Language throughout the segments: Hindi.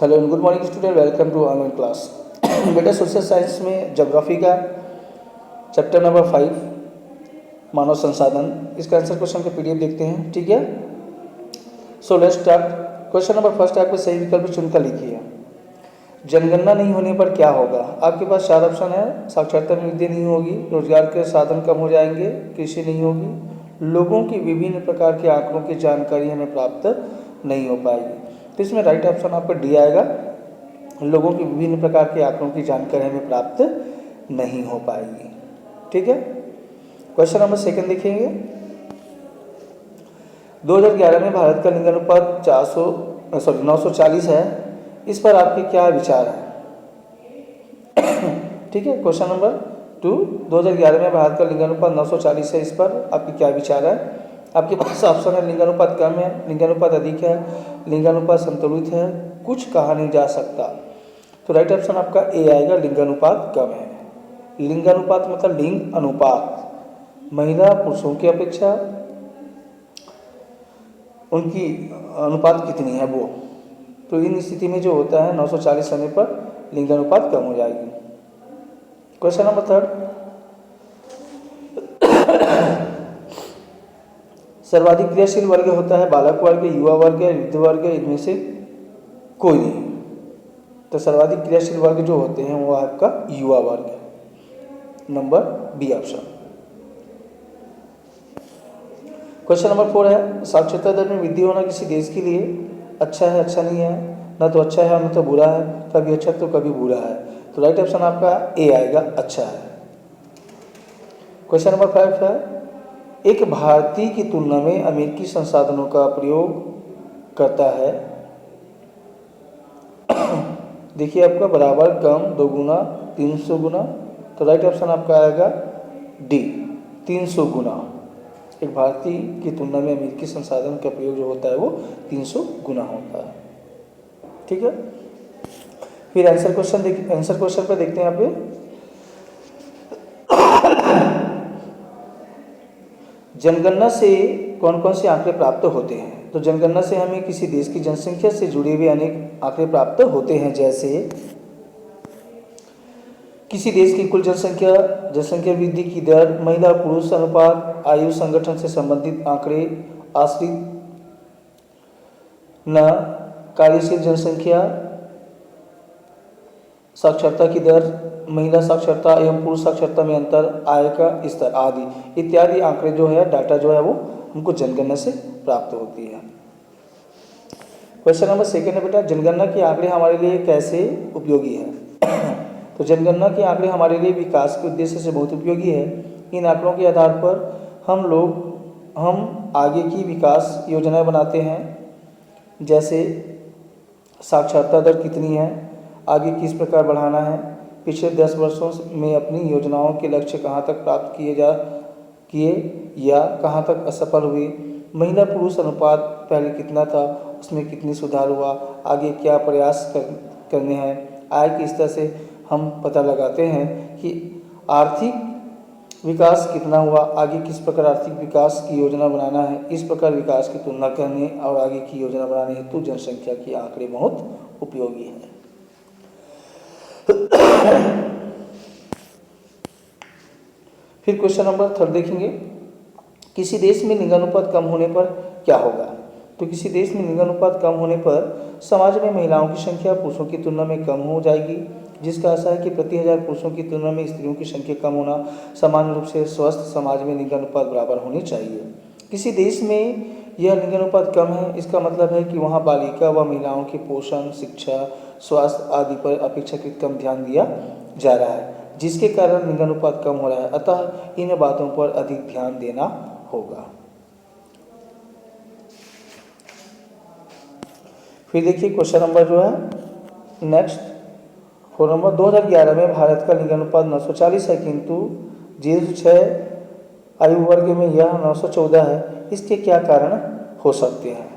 Hello and good morning student, welcome to online class. बेटा सोशल साइंस में ज्योग्राफी का चैप्टर नंबर 5 मानव संसाधन, इसका आंसर क्वेश्चन का पीडीएफ देखते हैं। ठीक है, so let's start. Question number first, आपको सही विकल्प चुनकर लिखिए। जनगणना नहीं होने पर क्या होगा? आपके पास 4 ऑप्शन है। साक्षरता में वृद्धि नहीं होगी, रोजगार के साधन कम हो जाएंगे, कृषि नहीं होगी, लोगों की विभिन्न प्रकार के आंकड़ों की जानकारी हमें प्राप्त नहीं हो पाएगी। तो इसमें राइट ऑप्शन आपका डी आएगा, लोगों की विभिन्न प्रकार के आंकड़ों की जानकारी हमें प्राप्त नहीं हो पाएगी। ठीक है, क्वेश्चन नंबर सेकंड देखेंगे। 2011 में भारत का लिंगानुपात 940 है, इस पर आपके क्या विचार है? ठीक है, क्वेश्चन नंबर 2, 2011 में भारत का लिंगानुपात 940 है, इस पर आपके क्या विचार है? आपके पास ऑप्शन है लिंगानुपात कम है, लिंगानुपात अधिक है, लिंगानुपात संतुलित है, कुछ कहा नहीं जा सकता। तो राइट ऑप्शन आपका ए आएगा, लिंगानुपात कम है। लिंगानुपात मतलब लिंग अनुपात, महिला पुरुषों की अपेक्षा उनकी अनुपात कितनी है वो। तो इन स्थिति में जो होता है 940 होने पर लिंगानुपात कम हो जाएगी। क्वेश्चन नंबर 3, सर्वाधिक क्रियाशील वर्ग होता है बालक वर्ग, युवा वर्ग, वृद्ध वर्ग, इनमें से कोई नहीं। तो सर्वाधिक क्रियाशील वर्ग जो होते हैं वो आपका युवा वर्ग है, number B option. Question number 4 है, साक्षरता दर में वृद्धि होना किसी देश के लिए अच्छा है, अच्छा नहीं है? ना तो अच्छा है और न तो बुरा है, कभी अच्छा तो कभी बुरा है। तो राइट ऑप्शन आपका ए आएगा, अच्छा है। क्वेश्चन नंबर 5 है, एक भारतीय की तुलना में अमेरिकी संसाधनों का प्रयोग करता है, देखिए आपका बराबर, कम, 2 गुना, 300 गुना। तो राइट ऑप्शन आपका आएगा डी, 300 गुना। एक भारतीय की तुलना में अमेरिकी संसाधन का प्रयोग जो होता है वो 300 गुना होता है। ठीक है, फिर आंसर क्वेश्चन पर देखते हैं यहाँ पे। जनगणना से कौन कौन से आंकड़े प्राप्त होते हैं? तो जनगणना से हमें किसी देश की जनसंख्या से जुड़े हुए अनेक आंकड़े प्राप्त होते हैं, जैसे किसी देश की कुल जनसंख्या, जनसंख्या वृद्धि की दर, महिला पुरुष अनुपात, आयु संगठन से संबंधित आंकड़े, आश्रित न कार्यशील जनसंख्या, साक्षरता की दर, महिला साक्षरता एवं पुरुष साक्षरता में अंतर, आय का स्तर आदि इत्यादि आंकड़े जो है, डाटा जो है वो हमको जनगणना से प्राप्त होती है। क्वेश्चन नंबर 2 है बेटा, जनगणना के आंकड़े हमारे लिए कैसे उपयोगी है? तो जनगणना के आंकड़े हमारे लिए विकास के उद्देश्य से बहुत उपयोगी है। इन आंकड़ों के आधार पर हम आगे की विकास योजनाएं बनाते हैं, जैसे साक्षरता दर कितनी है, आगे किस प्रकार बढ़ाना है, पिछले 10 वर्षों में अपनी योजनाओं के लक्ष्य कहाँ तक प्राप्त किए या कहाँ तक असफल हुए, महिला पुरुष अनुपात पहले कितना था, उसमें कितनी सुधार हुआ, आगे क्या प्रयास करने हैं। आय के स्तर से हम पता लगाते हैं कि आर्थिक विकास कितना हुआ, आगे किस प्रकार आर्थिक विकास की योजना बनाना है। इस प्रकार विकास की तुलना करने और आगे की योजना बनाने हेतु जनसंख्या के आंकड़े बहुत उपयोगी हैं। फिर क्वेश्चन नंबर 3 देखेंगे, किसी देश में लिंगानुपात कम होने पर क्या होगा? तो किसी देश में लिंगानुपात कम होने पर समाज में महिलाओं की संख्या पुरुषों की तुलना में कम हो जाएगी, जिसका आशा है कि प्रति 1000 पुरुषों की तुलना में स्त्रियों की संख्या कम होना। सामान्य रूप से स्वस्थ समाज में लिंगानुपात बराबर होनी चाहिए। किसी देश में यह लिंगानुपात कम है, इसका मतलब है कि वहाँ बालिका व महिलाओं के पोषण, शिक्षा, स्वास्थ्य आदि पर अपेक्षाकृत कम ध्यान दिया जा रहा है, जिसके कारण लिंगानुपात कम हो रहा है। अतः इन बातों पर अधिक ध्यान देना होगा। फिर देखिए क्वेश्चन नंबर जो है नेक्स्ट 4 नंबर, 2011 में भारत का लिंगानुपात 940 है, किंतु 0 से 6 आयु वर्ग में यह 914 है। इसके क्या कारण हो सकते हैं?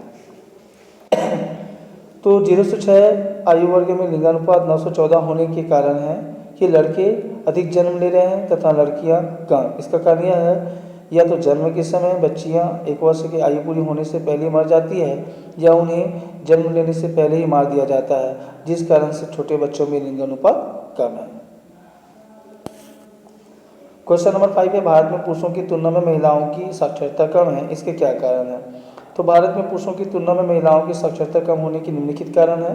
तो 0 से 6 आयु वर्ग में लिंगानुपात 914 होने के कारण है कि लड़के अधिक जन्म ले रहे हैं तथा लड़कियां कम। इसका कारण यह है या तो जन्म के समय बच्चियां 1 वर्ष की आयु पूरी होने से पहले मर जाती है या उन्हें जन्म लेने से पहले ही मार दिया जाता है, जिस कारण से छोटे बच्चों में लिंग अनुपात कम है। क्वेश्चन नंबर 5 है, भारत में पुरुषों की तुलना में महिलाओं की साक्षरता कम है, इसके क्या कारण है? तो भारत में पुरुषों की तुलना में महिलाओं की साक्षरता कम होने के निम्नलिखित कारण है।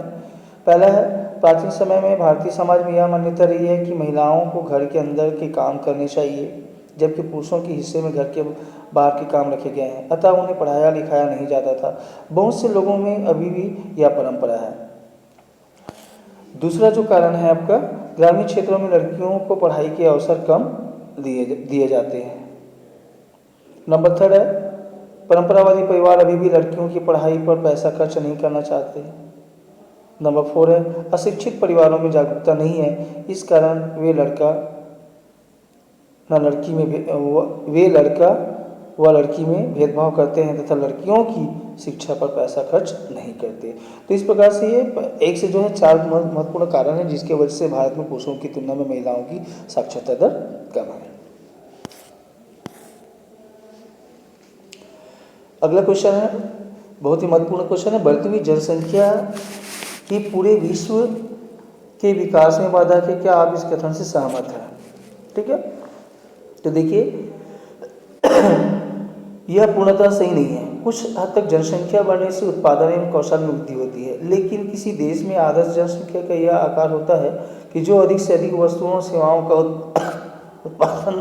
पहला है, प्राचीन समय में भारतीय समाज में यह मान्यता रही है कि महिलाओं को घर के अंदर के काम करने चाहिए, जबकि पुरुषों के हिस्से में घर के बाहर के काम रखे गए हैं, अतः उन्हें पढ़ाया लिखाया नहीं जाता था। बहुत से लोगों में अभी भी यह परंपरा है। दूसरा जो कारण है आपका, ग्रामीण क्षेत्रों में लड़कियों को पढ़ाई के अवसर कम दिए जाते हैं। नंबर 3 है, परंपरावादी परिवार अभी भी लड़कियों की पढ़ाई पर पैसा खर्च नहीं करना चाहते। नंबर 4 है, अशिक्षित परिवारों में जागरूकता नहीं है, इस कारण वे लड़का व लड़की में भेदभाव करते हैं तथा लड़कियों की शिक्षा पर पैसा खर्च नहीं करते। तो इस प्रकार से ये 1 से जो है 4 महत्वपूर्ण कारण हैं जिसके वजह से भारत में पुरुषों की तुलना में महिलाओं की साक्षरता दर कम है। अगला क्वेश्चन है, बहुत ही महत्वपूर्ण क्वेश्चन है, बढ़ती हुई जनसंख्या की पूरे विश्व के विकास में बाधक है, क्या आप इस कथन से सहमत हैं? ठीक है, तो देखिए यह पूर्णतः सही नहीं है। कुछ हद तक जनसंख्या बढ़ने से उत्पादन एवं कौशल में वृद्धि होती है, लेकिन किसी देश में आदर्श जनसंख्या का यह आकार होता है कि जो अधिक से अधिक वस्तुओं और सेवाओं का उत्पादन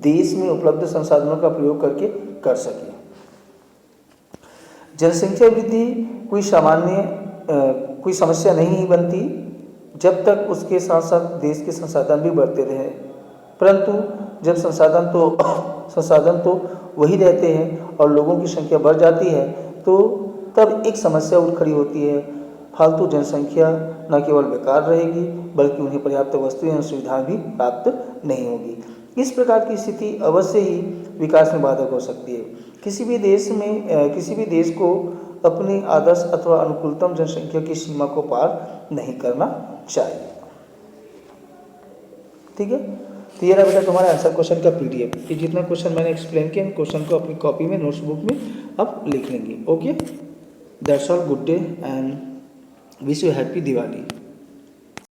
देश में उपलब्ध संसाधनों का प्रयोग करके कर सके। जनसंख्या वृद्धि कोई समस्या नहीं बनती जब तक उसके साथ साथ देश के संसाधन भी बढ़ते रहे, परंतु जब संसाधन तो वही रहते हैं और लोगों की संख्या बढ़ जाती है तो तब एक समस्या उठ खड़ी होती है। फालतू जनसंख्या न केवल बेकार रहेगी बल्कि उन्हें पर्याप्त वस्तुएं और सुविधाएं भी प्राप्त नहीं होगी। इस प्रकार की स्थिति अवश्य ही विकास में बाधक हो सकती है। किसी भी देश को अपनी आदर्श अथवा अनुकूलतम जनसंख्या की सीमा को पार नहीं करना चाहिए। ठीक है, तो ये रहा बेटा तुम्हारा आंसर क्वेश्चन का PDF। ये जितना क्वेश्चन मैंने एक्सप्लेन किया इन क्वेश्चन को अपनी कॉपी में नोट्स बुक में आप लिख लेंगे। Okay, that's all, good day and wish you happy Diwali.